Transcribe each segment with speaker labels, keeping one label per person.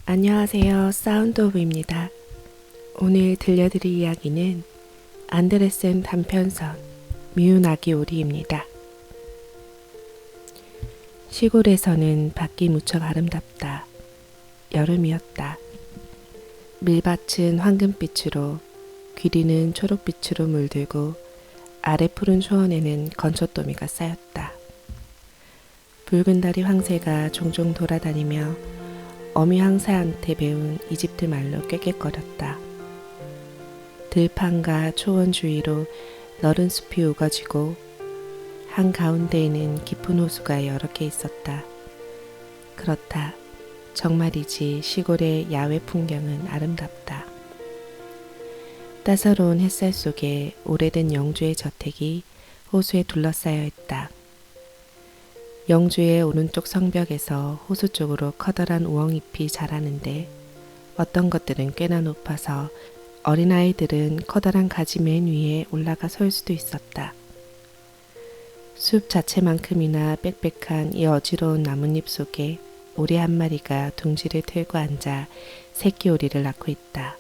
Speaker 1: 안녕하세요. 사운드 오브입니다. 오늘 들려드릴 이야기는 안데르센 단편선 미운 아기 오리입니다. 시골에서는 밖이 무척 아름답다. 여름이었다. 밀밭은 황금빛으로, 귀리는 초록빛으로 물들고 아래 푸른 초원에는 건초더미가 쌓였다. 붉은 다리 황새가 종종 돌아다니며 어미 황새한테 배운 이집트 말로 꾀꾀거렸다. 들판과 초원 주위로 너른 숲이 우거지고 한가운데에는 깊은 호수가 여러 개 있었다. 그렇다. 정말이지 시골의 야외 풍경은 아름답다. 따사로운 햇살 속에 오래된 영주의 저택이 호수에 둘러싸여 있다. 영주의 오른쪽 성벽에서 호수 쪽으로 커다란 우엉잎이 자라는데 어떤 것들은 꽤나 높아서 어린아이들은 커다란 가지 맨 위에 올라가 설 수도 있었다. 숲 자체만큼이나 빽빽한 이 어지러운 나뭇잎 속에 오리 한 마리가 둥지를 틀고 앉아 새끼 오리를 낳고 있다.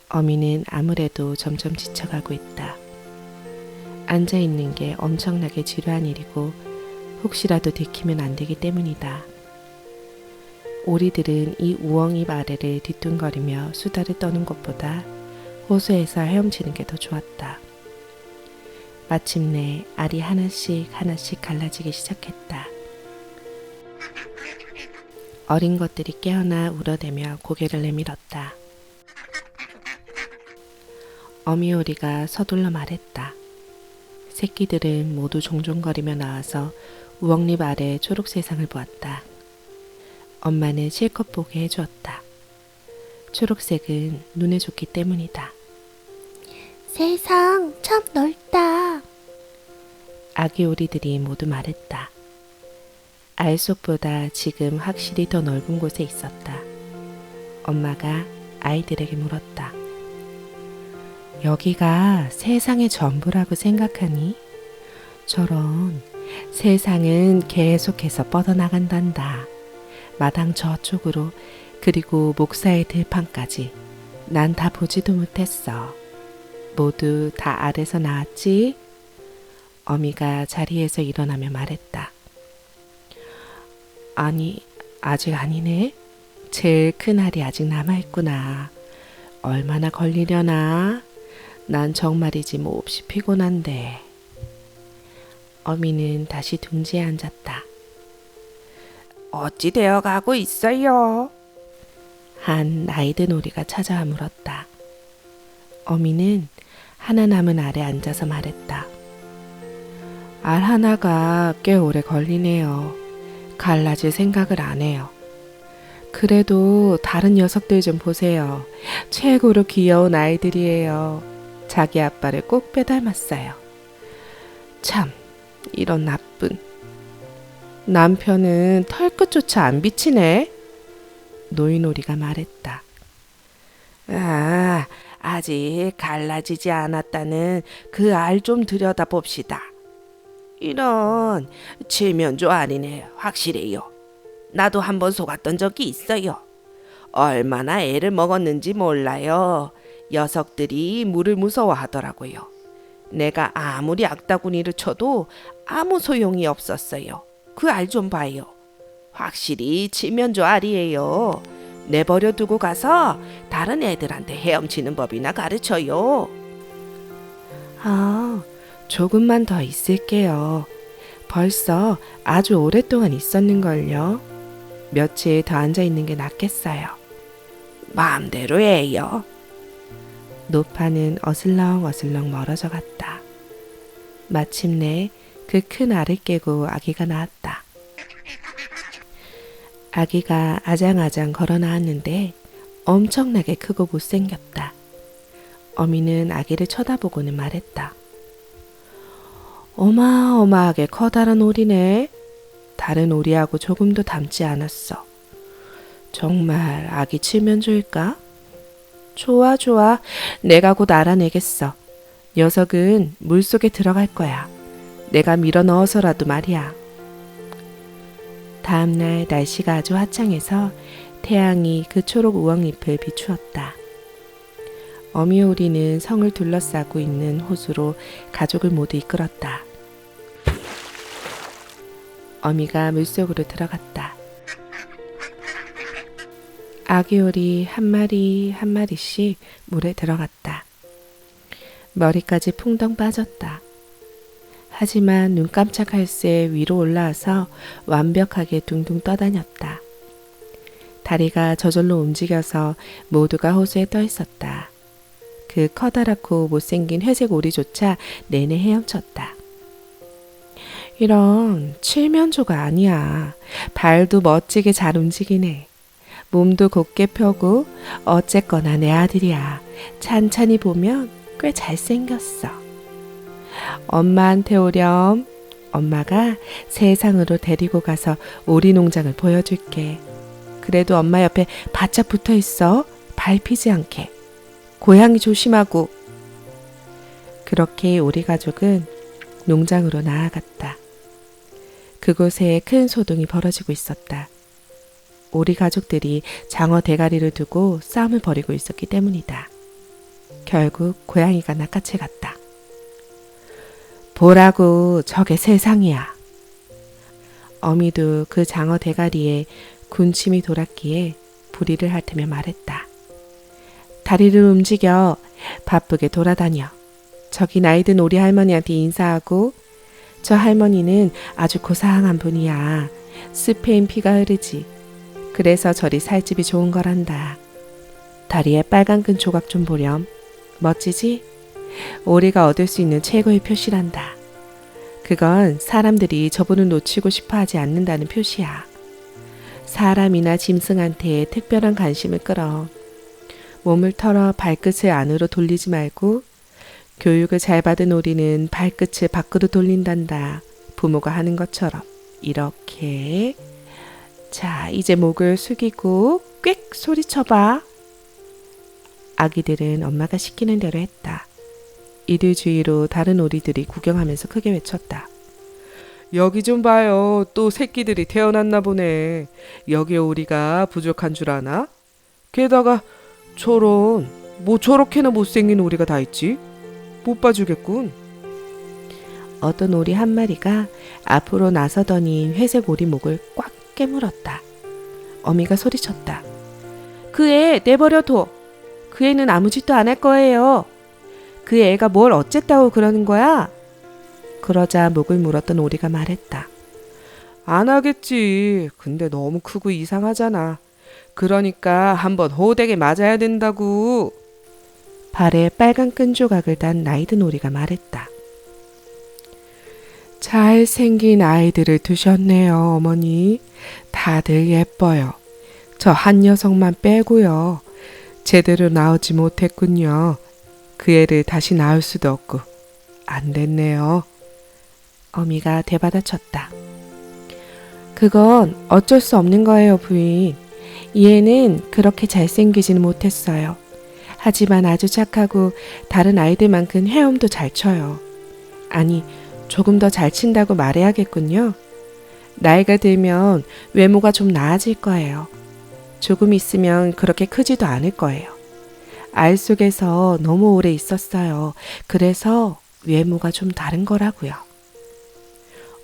Speaker 1: 어미는 아무래도 점점 지쳐가고 있다. 앉아있는 게 엄청나게 지루한 일이고 혹시라도 들키면 안 되기 때문이다. 오리들은 이 우엉잎 아래를 뒤뚱거리며 수다를 떠는 것보다 호수에서 헤엄치는 게 더 좋았다. 마침내 알이 하나씩 갈라지기 시작했다. 어린 것들이 깨어나 울어대며 고개를 내밀었다. 어미 오리가 서둘러 말했다. 새끼들은 모두 종종거리며 나와서 우엉잎 아래 초록 세상을 보았다. 엄마는 실컷 보게 해주었다. 초록색은 눈에 좋기 때문이다.
Speaker 2: 세상 참 넓다.
Speaker 1: 아기 오리들이 모두 말했다. 알 속보다 지금 확실히 더 넓은 곳에 있었다. 엄마가 아이들에게 물었다. 여기가 세상의 전부라고 생각하니? 저런, 세상은 계속해서 뻗어나간단다. 마당 저쪽으로, 그리고 목사의 들판까지. 난 다 보지도 못했어. 모두 다 알에서 나왔지? 어미가 자리에서 일어나며 말했다. 아니, 아직 아니네. 제일 큰 알이 아직 남아있구나. 얼마나 걸리려나? 난 정말이지 몹시 피곤한데. 어미는 다시 둥지에 앉았다. 어찌 되어 가고 있어요? 한 나이든 오리가 찾아와 물었다. 어미는 하나 남은 알에 앉아서 말했다. 알 하나가 꽤 오래 걸리네요. 갈라질 생각을 안 해요. 그래도 다른 녀석들 좀 보세요. 최고로 귀여운 아이들이에요. 자기 아빠를 꼭 빼닮았어요. 참, 이런 나쁜. 남편은 털끝조차 안 비치네. 노인오리가 말했다. 아직 갈라지지 않았다는 그 알 좀 들여다봅시다. 이런 칠면조 알이네. 확실해요. 나도 한번 속았던 적이 있어요. 얼마나 애를 먹었는지 몰라요. 녀석들이 물을 무서워하더라고요. 내가 아무리 악다구니를 쳐도 아무 소용이 없었어요. 그 알 좀 봐요. 확실히 칠면조 알이에요. 내버려 두고 가서 다른 애들한테 헤엄치는 법이나 가르쳐요. 조금만 더 있을게요. 벌써 아주 오랫동안 있었는걸요. 며칠 더 앉아있는 게 낫겠어요. 마음대로 해요. 노파는 어슬렁어슬렁 멀어져 갔다. 마침내 그 큰 알을 깨고 아기가 나왔다. 아기가 아장아장 걸어 나왔는데 엄청나게 크고 못생겼다. 어미는 아기를 쳐다보고는 말했다. 어마어마하게 커다란 오리네. 다른 오리하고 조금도 닮지 않았어. 정말 아기 칠면조일까? 좋아. 내가 곧 알아내겠어. 녀석은 물속에 들어갈 거야. 내가 밀어 넣어서라도 말이야. 다음날 날씨가 아주 화창해서 태양이 그 초록 우엉잎을 비추었다. 어미오리는 성을 둘러싸고 있는 호수로 가족을 모두 이끌었다. 어미가 물속으로 들어갔다. 아기 오리 한 마리 한 마리씩 물에 들어갔다. 머리까지 풍덩 빠졌다. 하지만 눈 깜짝할 새 위로 올라와서 완벽하게 둥둥 떠다녔다. 다리가 저절로 움직여서 모두가 호수에 떠 있었다. 그 커다랗고 못생긴 회색 오리조차 내내 헤엄쳤다. 이런 칠면조가 아니야. 발도 멋지게 잘 움직이네. 몸도 곧게 펴고 어쨌거나 내 아들이야. 찬찬히 보면 꽤 잘생겼어. 엄마한테 오렴. 엄마가 세상으로 데리고 가서 오리 농장을 보여줄게. 그래도 엄마 옆에 바짝 붙어 있어. 밟히지 않게. 고양이 조심하고. 그렇게 오리 가족은 농장으로 나아갔다. 그곳에 큰 소동이 벌어지고 있었다. 오리 가족들이 장어 대가리를 두고 싸움을 벌이고 있었기 때문이다. 결국 고양이가 낚아채 갔다. 보라고, 저게 세상이야. 어미도 그 장어 대가리에 군침이 돌았기에 부리를 핥으며 말했다. 다리를 움직여. 바쁘게 돌아다녀. 저기 나이 든 오리 할머니한테 인사하고. 저 할머니는 아주 고상한 분이야. 스페인 피가 흐르지. 그래서 저리 살집이 좋은 거란다. 다리에 빨간 끈 조각 좀 보렴. 멋지지? 오리가 얻을 수 있는 최고의 표시란다. 그건 사람들이 저분을 놓치고 싶어 하지 않는다는 표시야. 사람이나 짐승한테 특별한 관심을 끌어. 몸을 털어 발끝을 안으로 돌리지 말고 교육을 잘 받은 오리는 발끝을 밖으로 돌린단다. 부모가 하는 것처럼. 이렇게. 자, 이제 목을 숙이고 꽥 소리쳐봐. 아기들은 엄마가 시키는 대로 했다. 이들 주위로 다른 오리들이 구경하면서 크게 외쳤다. 여기 좀 봐요. 또 새끼들이 태어났나 보네. 여기 오리가 부족한 줄 아나? 게다가 저런 저렇게나 못생긴 오리가 다 있지? 못 봐주겠군. 어떤 오리 한 마리가 앞으로 나서더니 회색 오리 목을 꽉 깨물었다. 어미가 소리쳤다. 그 애 내버려둬. 그 애는 아무 짓도 안 할 거예요. 그 애가 뭘 어쨌다고 그러는 거야? 그러자 목을 물었던 오리가 말했다. 안 하겠지. 근데 너무 크고 이상하잖아. 그러니까 한번 호되게 맞아야 된다고. 발에 빨간 끈 조각을 단 나이든 오리가 말했다. 잘생긴 아이들을 두셨네요, 어머니. 다들 예뻐요. 저 한 녀석만 빼고요. 제대로 나오지 못했군요. 그 애를 다시 낳을 수도 없고 안 됐네요. 어미가 되받아쳤다. 그건 어쩔 수 없는 거예요, 부인. 이 애는 그렇게 잘생기지는 못했어요. 하지만 아주 착하고 다른 아이들만큼 헤엄도 잘 쳐요. 아니, 조금 더 잘 친다고 말해야겠군요. 나이가 들면 외모가 좀 나아질 거예요. 조금 있으면 그렇게 크지도 않을 거예요. 알 속에서 너무 오래 있었어요. 그래서 외모가 좀 다른 거라고요.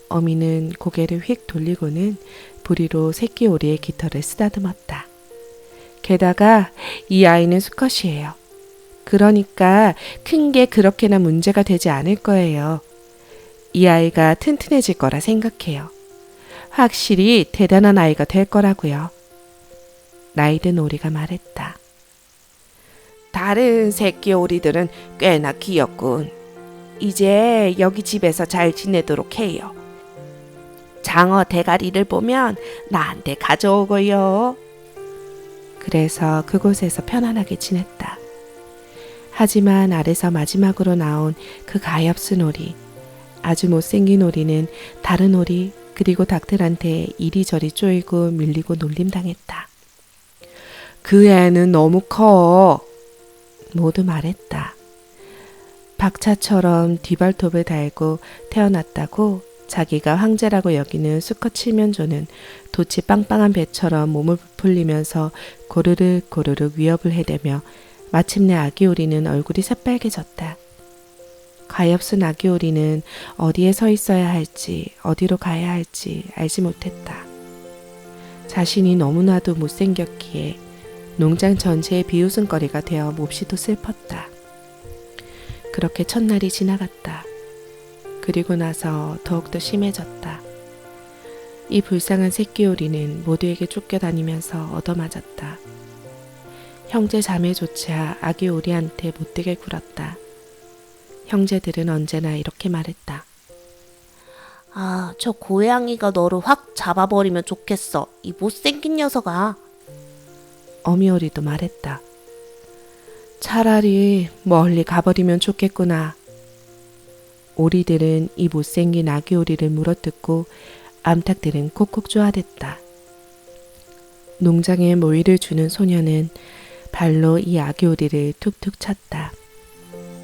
Speaker 1: 어미는 고개를 휙 돌리고는 부리로 새끼 오리의 깃털을 쓰다듬었다. 게다가 이 아이는 수컷이에요. 그러니까 큰 게 그렇게나 문제가 되지 않을 거예요. 이 아이가 튼튼해질 거라 생각해요. 확실히 대단한 아이가 될 거라고요. 나이든 오리가 말했다. 다른 새끼 오리들은 꽤나 귀엽군. 이제 여기 집에서 잘 지내도록 해요. 장어 대가리를 보면 나한테 가져오고요. 그래서 그곳에서 편안하게 지냈다. 하지만 알에서 마지막으로 나온 그 가엾은 오리, 아주 못생긴 오리는 다른 오리 그리고 닭들한테 이리저리 쪼이고 밀리고 놀림당했다. 그 애는 너무 커. 모두 말했다. 박차처럼 뒤발톱을 달고 태어났다고 자기가 황제라고 여기는 수컷 칠면조는 돛이 빵빵한 배처럼 몸을 부풀리면서 고르륵 고르륵 위협을 해대며 마침내 아기 오리는 얼굴이 새빨개졌다. 가엾은 아기 오리는 어디에 서 있어야 할지 어디로 가야 할지 알지 못했다. 자신이 너무나도 못생겼기에 농장 전체의 비웃음거리가 되어 몹시도 슬펐다. 그렇게 첫날이 지나갔다. 그리고 나서 더욱더 심해졌다. 이 불쌍한 새끼 오리는 모두에게 쫓겨다니면서 얻어맞았다. 형제 자매조차 아기 오리한테 못되게 굴었다. 형제들은 언제나 이렇게 말했다.
Speaker 2: 아, 저 고양이가 너를 확 잡아버리면 좋겠어. 이 못생긴 녀석아.
Speaker 1: 어미 오리도 말했다. 차라리 멀리 가버리면 좋겠구나. 오리들은 이 못생긴 아기 오리를 물어뜯고 암탉들은 콕콕 쪼아댔다. 농장에 모이를 주는 소녀는 발로 이 아기 오리를 툭툭 쳤다.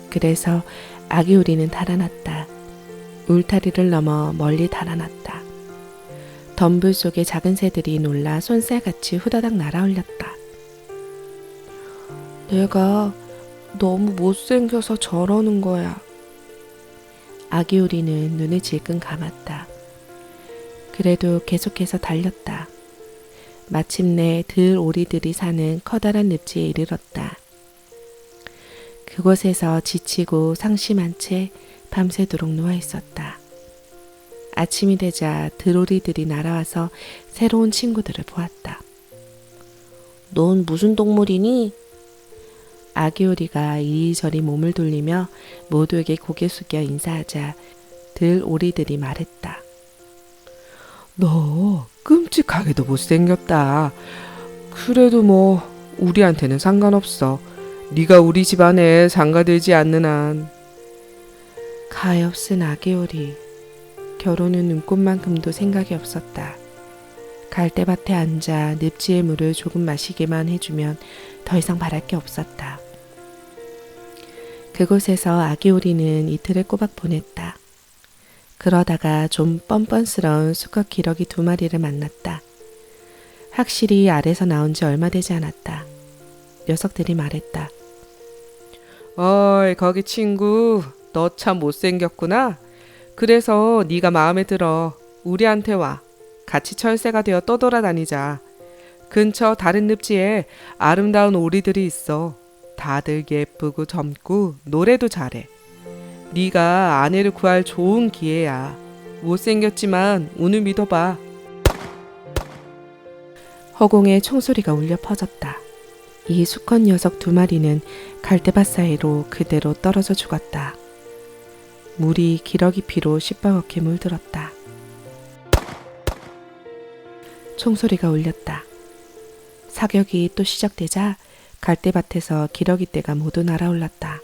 Speaker 1: 그래서 아기 오리는 달아났다. 울타리를 넘어 멀리 달아났다. 덤불 속의 작은 새들이 놀라 손살같이 후다닥 날아올렸다. 내가 너무 못생겨서 저러는 거야. 아기 오리는 눈을 질끈 감았다. 그래도 계속해서 달렸다. 마침내 들 오리들이 사는 커다란 늪지에 이르렀다. 그곳에서 지치고 상심한 채 밤새도록 누워 있었다. 아침이 되자 들오리들이 날아와서 새로운 친구들을 보았다.
Speaker 2: 넌 무슨 동물이니?
Speaker 1: 아기 오리가 이리저리 몸을 돌리며 모두에게 고개 숙여 인사하자 들 오리들이 말했다. 너 끔찍하게도 못생겼다. 그래도 뭐 우리한테는 상관없어. 네가 우리 집안에 장가들지 않는 한. 가엾은 아기 오리. 결혼은 눈꽃만큼도 생각이 없었다. 갈대밭에 앉아 늪지의 물을 조금 마시기만 해주면 더 이상 바랄 게 없었다. 그곳에서 아기 오리는 이틀을 꼬박 보냈다. 그러다가 좀 뻔뻔스러운 수컷 기러기 2마리를 만났다. 확실히 알에서 나온 지 얼마 되지 않았다. 녀석들이 말했다. 어이 거기 친구, 너 참 못생겼구나. 그래서 네가 마음에 들어. 우리한테 와. 같이 철새가 되어 떠돌아다니자. 근처 다른 늪지에 아름다운 오리들이 있어. 다들 예쁘고 젊고 노래도 잘해. 네가 아내를 구할 좋은 기회야. 못생겼지만 오늘 믿어봐. 허공에 총소리가 울려 퍼졌다. 이 수컷 녀석 2마리는 갈대밭 사이로 그대로 떨어져 죽었다. 물이 기러기 피로 시뻘겋게 물들었다. 총소리가 울렸다. 사격이 또 시작되자 갈대밭에서 기러기 떼가 모두 날아올랐다.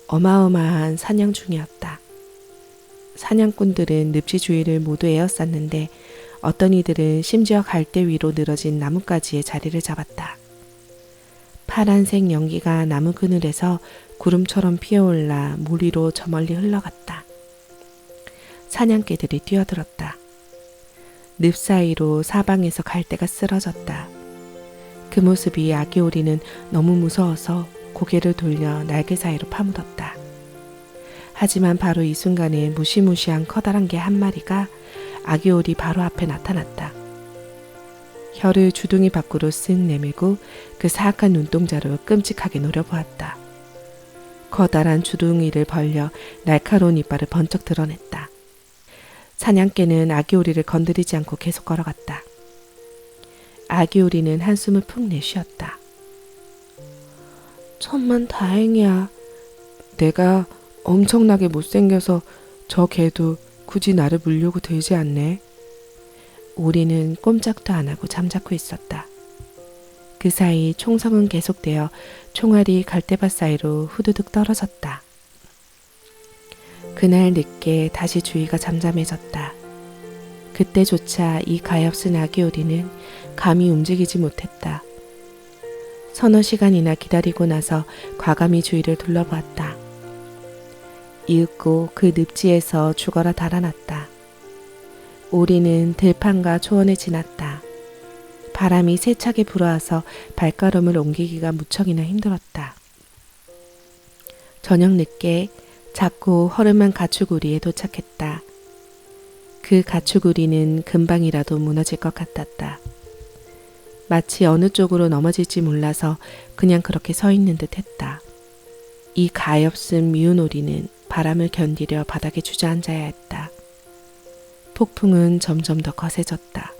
Speaker 1: 어마어마한 사냥 중이었다. 사냥꾼들은 늪지 주위를 모두 에워쌌는데 어떤 이들은 심지어 갈대 위로 늘어진 나뭇가지에 자리를 잡았다. 파란색 연기가 나무 그늘에서 구름처럼 피어올라 물 위로 저 멀리 흘러갔다. 사냥개들이 뛰어들었다. 늪 사이로 사방에서 갈대가 쓰러졌다. 그 모습이 아기 오리는 너무 무서워서 고개를 돌려 날개 사이로 파묻었다. 하지만 바로 이 순간에 무시무시한 커다란 개 1마리가 아기 오리 바로 앞에 나타났다. 혀를 주둥이 밖으로 쓱 내밀고 그 사악한 눈동자로 끔찍하게 노려보았다. 커다란 주둥이를 벌려 날카로운 이빨을 번쩍 드러냈다. 사냥개는 아기 오리를 건드리지 않고 계속 걸어갔다. 아기 오리는 한숨을 푹 내쉬었다. 천만 다행이야. 내가 엄청나게 못생겨서 저 개도 굳이 나를 물려고 들지 않네. 오리는 꼼짝도 안 하고 잠자코 있었다. 그 사이 총성은 계속되어 총알이 갈대밭 사이로 후두둑 떨어졌다. 그날 늦게 다시 주위가 잠잠해졌다. 그때조차 이 가엾은 아기 오리는 감히 움직이지 못했다. 서너 시간이나 기다리고 나서 과감히 주위를 둘러보았다. 이윽고 그 늪지에서 죽어라 달아났다. 오리는 들판과 초원을 지났다. 바람이 세차게 불어와서 발걸음을 옮기기가 무척이나 힘들었다. 저녁 늦게 작고 허름한 가축우리에 도착했다. 그 가축우리는 금방이라도 무너질 것 같았다. 마치 어느 쪽으로 넘어질지 몰라서 그냥 그렇게 서 있는 듯 했다. 이 가엾은 미운 오리는 바람을 견디려 바닥에 주저앉아야 했다. 폭풍은 점점 더 거세졌다.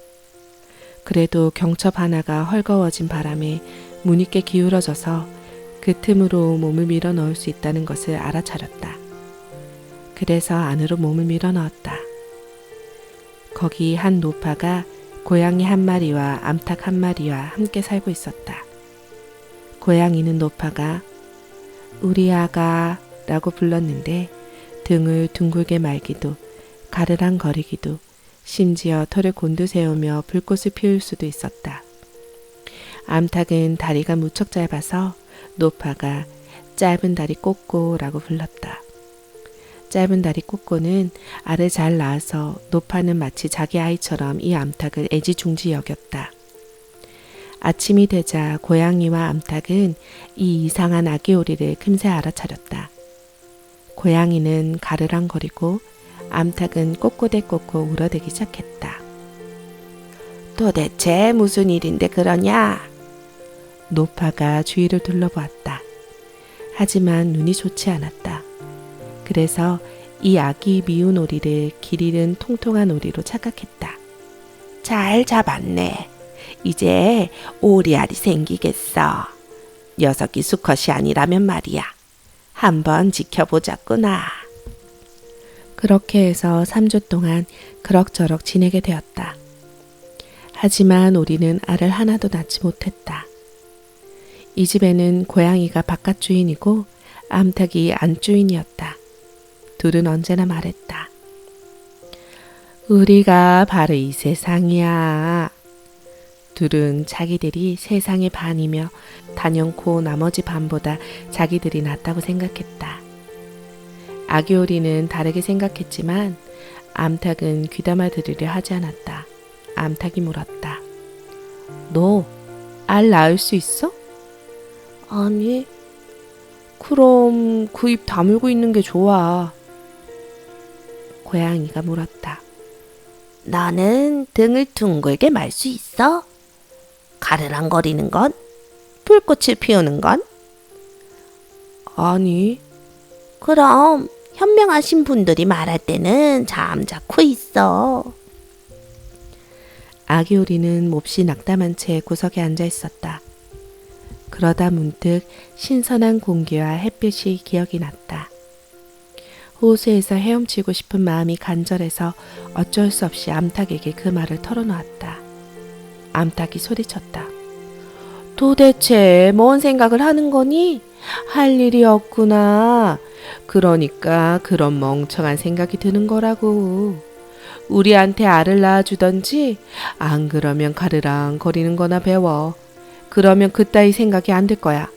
Speaker 1: 그래도 경첩 하나가 헐거워진 바람에 무늬게 기울어져서 그 틈으로 몸을 밀어 넣을 수 있다는 것을 알아차렸다. 그래서 안으로 몸을 밀어 넣었다. 거기 한 노파가 고양이 한 마리와 암탉 한 마리와 함께 살고 있었다. 고양이는 노파가 우리 아가 라고 불렀는데 등을 둥글게 말기도 가르랑거리기도 심지어 털을 곤두세우며 불꽃을 피울 수도 있었다. 암탉은 다리가 무척 짧아서 노파가 짧은 다리 꼬꼬라고 불렀다. 짧은 다리 꼬꼬는 알을 잘 낳아서 노파는 마치 자기 아이처럼 이 암탉을 애지중지 여겼다. 아침이 되자 고양이와 암탉은 이 이상한 아기 오리를 금세 알아차렸다. 고양이는 가르랑거리고 암탉은 꼬꼬대꼬꼬 울어대기 시작했다. 도대체 무슨 일인데 그러냐? 노파가 주위를 둘러보았다. 하지만 눈이 좋지 않았다. 그래서 이 아기 미운 오리를 길 잃은 통통한 오리로 착각했다. 잘 잡았네. 이제 오리알이 생기겠어. 녀석이 수컷이 아니라면 말이야. 한번 지켜보자꾸나. 그렇게 해서 3주 동안 그럭저럭 지내게 되었다. 하지만 오리는 알을 하나도 낳지 못했다. 이 집에는 고양이가 바깥 주인이고 암탉이 안 주인이었다. 둘은 언제나 말했다. 우리가 바로 이 세상이야. 둘은 자기들이 세상의 반이며 단연코 나머지 반보다 자기들이 낫다고 생각했다. 아기 오리는 다르게 생각했지만 암탉은 귀담아 들으려 하지 않았다. 암탉이 물었다. 너 알 낳을 수 있어? 아니. 그럼 그 입 다물고 있는 게 좋아. 고양이가 물었다. 너는 등을 둥글게 말 수 있어? 가르랑거리는 건? 불꽃을 피우는 건? 아니. 그럼 현명하신 분들이 말할 때는 잠자코 있어. 아기 오리는 몹시 낙담한 채 구석에 앉아 있었다. 그러다 문득 신선한 공기와 햇빛이 기억이 났다. 호수에서 헤엄치고 싶은 마음이 간절해서 어쩔 수 없이 암탉에게 그 말을 털어놓았다. 암탉이 소리쳤다. 도대체 뭔 생각을 하는 거니? 할 일이 없구나. 그러니까 그런 멍청한 생각이 드는 거라고. 우리한테 알을 낳아주던지 안 그러면 가르랑 거리는 거나 배워. 그러면 그따위 생각이 안 들 거야.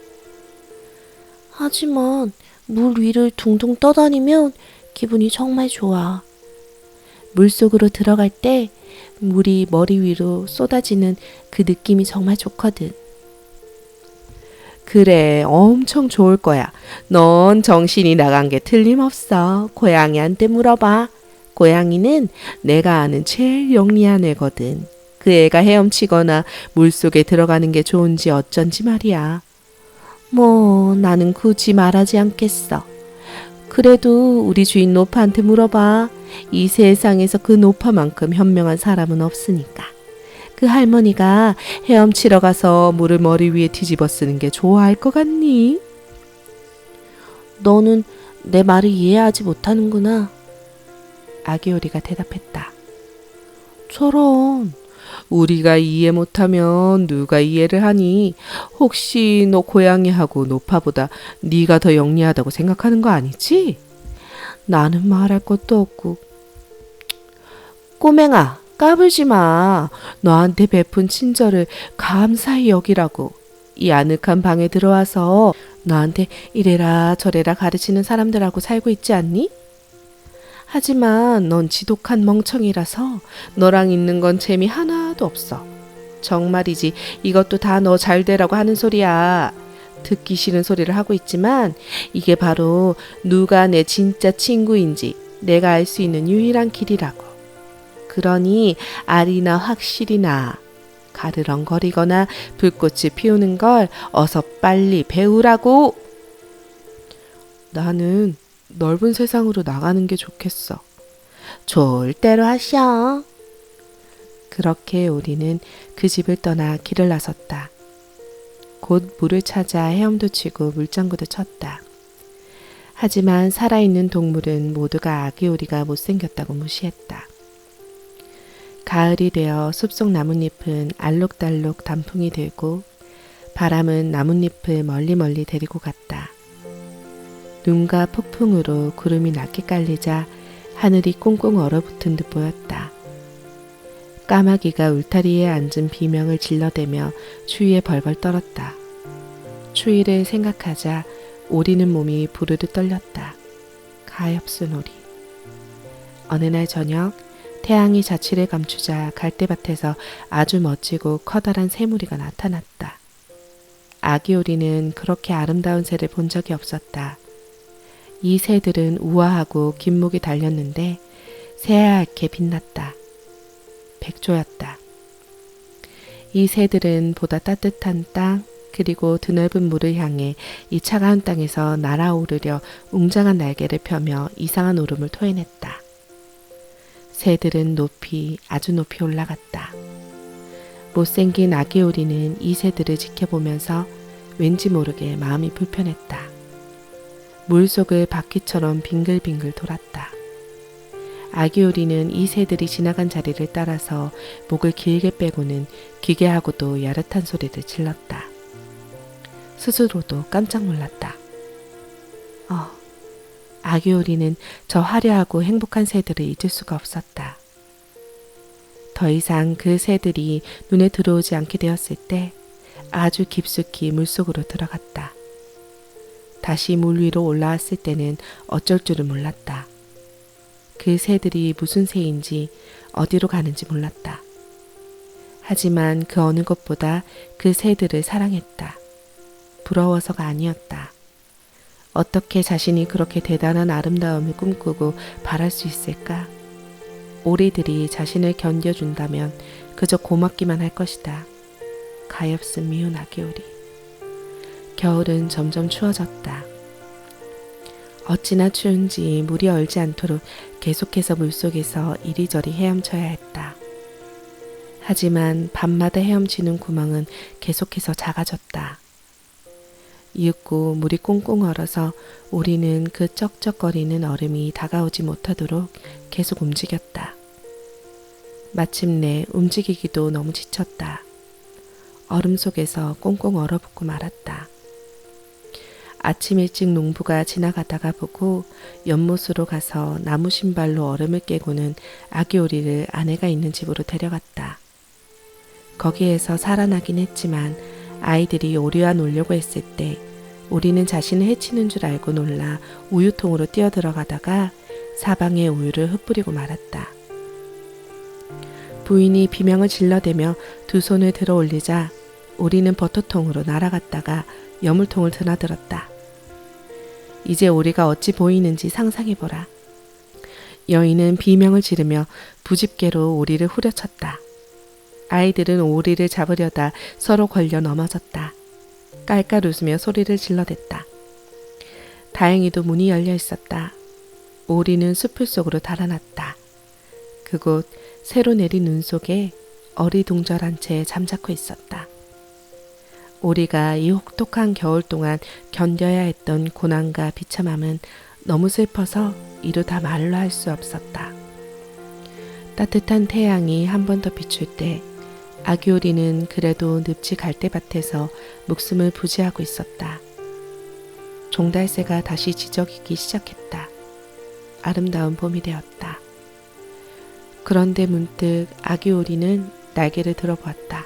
Speaker 1: 하지만 물 위를 둥둥 떠다니면 기분이 정말 좋아. 물속으로 들어갈 때 물이 머리 위로 쏟아지는 그 느낌이 정말 좋거든. 그래, 엄청 좋을 거야. 넌 정신이 나간 게 틀림없어. 고양이한테 물어봐. 고양이는 내가 아는 제일 영리한 애거든. 그 애가 헤엄치거나 물속에 들어가는 게 좋은지 어쩐지 말이야. 뭐 나는 굳이 말하지 않겠어. 그래도 우리 주인 노파한테 물어봐. 이 세상에서 그 노파만큼 현명한 사람은 없으니까. 그 할머니가 헤엄치러 가서 물을 머리 위에 뒤집어 쓰는 게 좋아할 것 같니? 너는 내 말을 이해하지 못하는구나. 아기 오리가 대답했다. 저런, 우리가 이해 못하면 누가 이해를 하니? 혹시 너 고양이하고 노파보다 네가 더 영리하다고 생각하는 거 아니지? 나는 말할 것도 없고. 꼬맹아, 까불지 마. 너한테 베푼 친절을 감사히 여기라고. 이 아늑한 방에 들어와서 너한테 이래라 저래라 가르치는 사람들하고 살고 있지 않니? 하지만 넌 지독한 멍청이라서 너랑 있는 건 재미 하나도 없어. 정말이지 이것도 다 너 잘 되라고 하는 소리야. 듣기 싫은 소리를 하고 있지만 이게 바로 누가 내 진짜 친구인지 내가 알 수 있는 유일한 길이라고. 그러니 알이나 확실히 나. 가르렁거리거나 불꽃을 피우는 걸 어서 빨리 배우라고. 나는 넓은 세상으로 나가는 게 좋겠어. 좋을 대로 하셔. 그렇게 우리는 그 집을 떠나 길을 나섰다. 곧 물을 찾아 헤엄도 치고 물장구도 쳤다. 하지만 살아있는 동물은 모두가 아기오리가 못생겼다고 무시했다. 가을이 되어 숲속 나뭇잎은 알록달록 단풍이 들고 바람은 나뭇잎을 멀리 데리고 갔다. 눈과 폭풍으로 구름이 낮게 깔리자 하늘이 꽁꽁 얼어붙은 듯 보였다. 까마귀가 울타리에 앉은 비명을 질러대며 추위에 벌벌 떨었다. 추위를 생각하자 오리는 몸이 부르르 떨렸다. 가엾은 오리. 어느 날 저녁 태양이 자취를 감추자 갈대밭에서 아주 멋지고 커다란 새무리가 나타났다. 아기 오리는 그렇게 아름다운 새를 본 적이 없었다. 이 새들은 우아하고 긴 목이 달렸는데 새하얗게 빛났다. 백조였다. 이 새들은 보다 따뜻한 땅 그리고 드넓은 물을 향해 이 차가운 땅에서 날아오르려 웅장한 날개를 펴며 이상한 울음을 토해냈다. 새들은 높이 아주 높이 올라갔다. 못생긴 아기 오리는 이 새들을 지켜보면서 왠지 모르게 마음이 불편했다. 물속을 바퀴처럼 빙글빙글 돌았다. 아기 오리는 이 새들이 지나간 자리를 따라서 목을 길게 빼고는 기괴하고도 야릇한 소리를 질렀다. 스스로도 깜짝 놀랐다. 아기 오리는 저 화려하고 행복한 새들을 잊을 수가 없었다. 더 이상 그 새들이 눈에 들어오지 않게 되었을 때 아주 깊숙이 물속으로 들어갔다. 다시 물 위로 올라왔을 때는 어쩔 줄을 몰랐다. 그 새들이 무슨 새인지 어디로 가는지 몰랐다. 하지만 그 어느 것보다 그 새들을 사랑했다. 부러워서가 아니었다. 어떻게 자신이 그렇게 대단한 아름다움을 꿈꾸고 바랄 수 있을까? 오리들이 자신을 견뎌준다면 그저 고맙기만 할 것이다. 가엾은 미운 아기 오리. 겨울은 점점 추워졌다. 어찌나 추운지 물이 얼지 않도록 계속해서 물속에서 이리저리 헤엄쳐야 했다. 하지만 밤마다 헤엄치는 구멍은 계속해서 작아졌다. 이윽고 물이 꽁꽁 얼어서 우리는 그 쩍쩍거리는 얼음이 다가오지 못하도록 계속 움직였다. 마침내 움직이기도 너무 지쳤다. 얼음 속에서 꽁꽁 얼어붙고 말았다. 아침 일찍 농부가 지나가다가 보고 연못으로 가서 나무 신발로 얼음을 깨고는 아기 오리를 아내가 있는 집으로 데려갔다. 거기에서 살아나긴 했지만 아이들이 오리와 놀려고 했을 때 오리는 자신을 해치는 줄 알고 놀라 우유통으로 뛰어들어가다가 사방에 우유를 흩뿌리고 말았다. 부인이 비명을 질러대며 두 손을 들어 올리자 오리는 버터통으로 날아갔다가 여물통을 드나들었다. 이제 오리가 어찌 보이는지 상상해보라. 여인은 비명을 지르며 부집개로 오리를 후려쳤다. 아이들은 오리를 잡으려다 서로 걸려 넘어졌다. 깔깔 웃으며 소리를 질러댔다. 다행히도 문이 열려 있었다. 오리는 숲을 속으로 달아났다. 그곳 새로 내린 눈 속에 어리둥절한 채 잠자코 있었다. 오리가 이 혹독한 겨울 동안 견뎌야 했던 고난과 비참함은 너무 슬퍼서 이루 다 말로 할 수 없었다. 따뜻한 태양이 한 번 더 비출 때 아기 오리는 그래도 늪지 갈대밭에서 목숨을 부지하고 있었다. 종달새가 다시 지저귀기 시작했다. 아름다운 봄이 되었다. 그런데 문득 아기 오리는 날개를 들어보았다.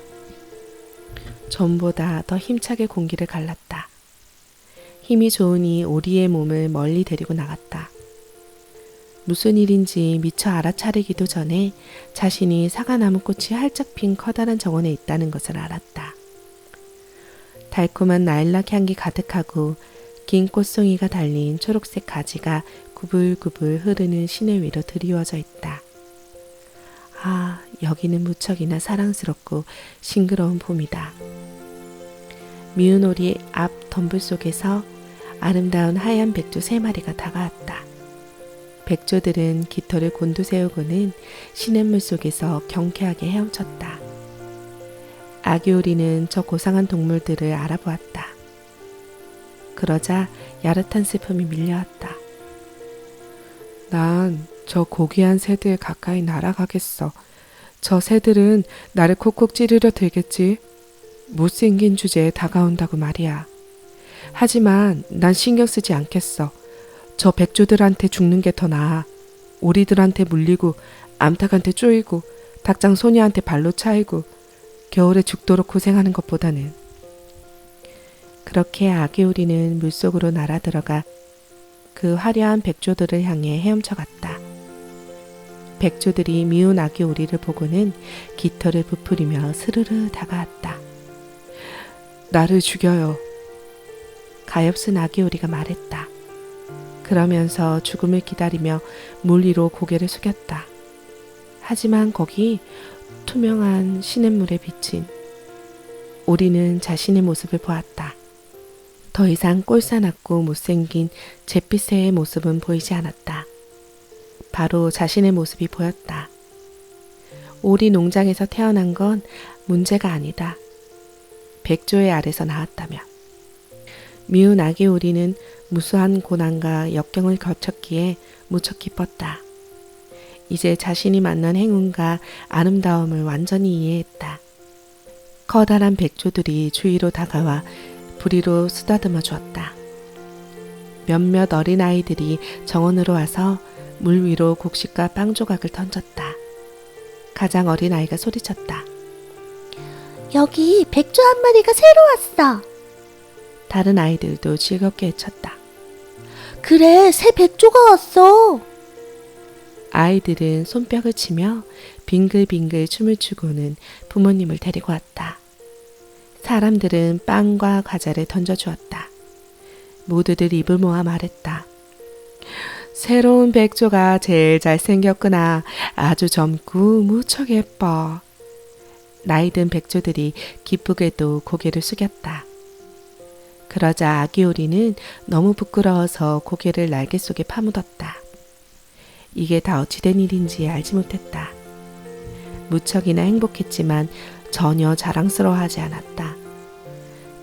Speaker 1: 전보다 더 힘차게 공기를 갈랐다. 힘이 좋으니 오리의 몸을 멀리 데리고 나갔다. 무슨 일인지 미처 알아차리기도 전에 자신이 사과나무 꽃이 활짝 핀 커다란 정원에 있다는 것을 알았다. 달콤한 라일락 향기 가득하고 긴 꽃송이가 달린 초록색 가지가 구불구불 흐르는 시내 위로 드리워져 있다. 아, 여기는 무척이나 사랑스럽고 싱그러운 봄이다. 미운 오리 앞 덤불 속에서 아름다운 하얀 백조 3마리가 다가왔다. 백조들은 깃털을 곤두세우고는 시냇물 속에서 경쾌하게 헤엄쳤다. 아기 오리는 저 고상한 동물들을 알아보았다. 그러자 야릇한 슬픔이 밀려왔다. 난 저 고귀한 새들 가까이 날아가겠어. 저 새들은 나를 콕콕 찌르려 들겠지. 못생긴 주제에 다가온다고 말이야. 하지만 난 신경 쓰지 않겠어. 저 백조들한테 죽는 게 더 나아. 오리들한테 물리고 암탉한테 쪼이고 닭장 소녀한테 발로 차이고 겨울에 죽도록 고생하는 것보다는. 그렇게 아기 오리는 물속으로 날아들어가 그 화려한 백조들을 향해 헤엄쳐갔다. 백조들이 미운 아기 오리를 보고는 깃털을 부풀리며 스르르 다가왔다. 나를 죽여요. 가엾은 아기 오리가 말했다. 그러면서 죽음을 기다리며 물 위로 고개를 숙였다. 하지만 거기 투명한 시냇물에 비친 오리는 자신의 모습을 보았다. 더 이상 꼴사납고 못생긴 잿빛새의 모습은 보이지 않았다. 바로 자신의 모습이 보였다. 오리 농장에서 태어난 건 문제가 아니다. 백조의 알에서 나왔다며. 미운 아기 오리는 무수한 고난과 역경을 거쳤기에 무척 기뻤다. 이제 자신이 만난 행운과 아름다움을 완전히 이해했다. 커다란 백조들이 주위로 다가와 부리로 쓰다듬어 주었다. 몇몇 어린아이들이 정원으로 와서 물 위로 곡식과 빵 조각을 던졌다. 가장 어린 아이가 소리쳤다.
Speaker 2: 여기 백조 한 마리가 새로 왔어.
Speaker 1: 다른 아이들도 즐겁게 외쳤다.
Speaker 2: 그래, 새 백조가 왔어.
Speaker 1: 아이들은 손뼉을 치며 빙글빙글 춤을 추고는 부모님을 데리고 왔다. 사람들은 빵과 과자를 던져주었다. 모두들 입을 모아 말했다. 새로운 백조가 제일 잘생겼구나. 아주 젊고 무척 예뻐. 나이든 백조들이 기쁘게도 고개를 숙였다. 그러자 아기 오리는 너무 부끄러워서 고개를 날개 속에 파묻었다. 이게 다 어찌된 일인지 알지 못했다. 무척이나 행복했지만 전혀 자랑스러워하지 않았다.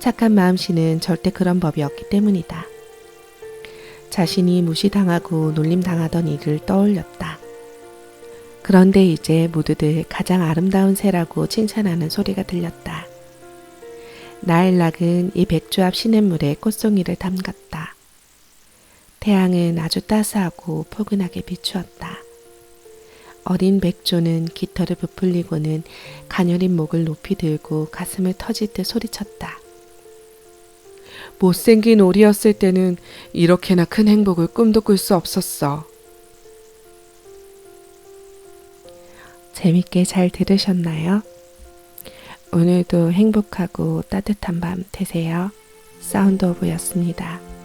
Speaker 1: 착한 마음씨는 절대 그런 법이 없기 때문이다. 자신이 무시당하고 놀림당하던 일을 떠올렸다. 그런데 이제 모두들 가장 아름다운 새라고 칭찬하는 소리가 들렸다. 라일락은 이 백조 앞 시냇물에 꽃송이를 담갔다. 태양은 아주 따스하고 포근하게 비추었다. 어린 백조는 깃털을 부풀리고는 가녀린 목을 높이 들고 가슴을 터질 듯 소리쳤다. 못생긴 오리였을 때는 이렇게나 큰 행복을 꿈도 꿀 수 없었어. 재밌게 잘 들으셨나요? 오늘도 행복하고 따뜻한 밤 되세요. 사운드 오브였습니다.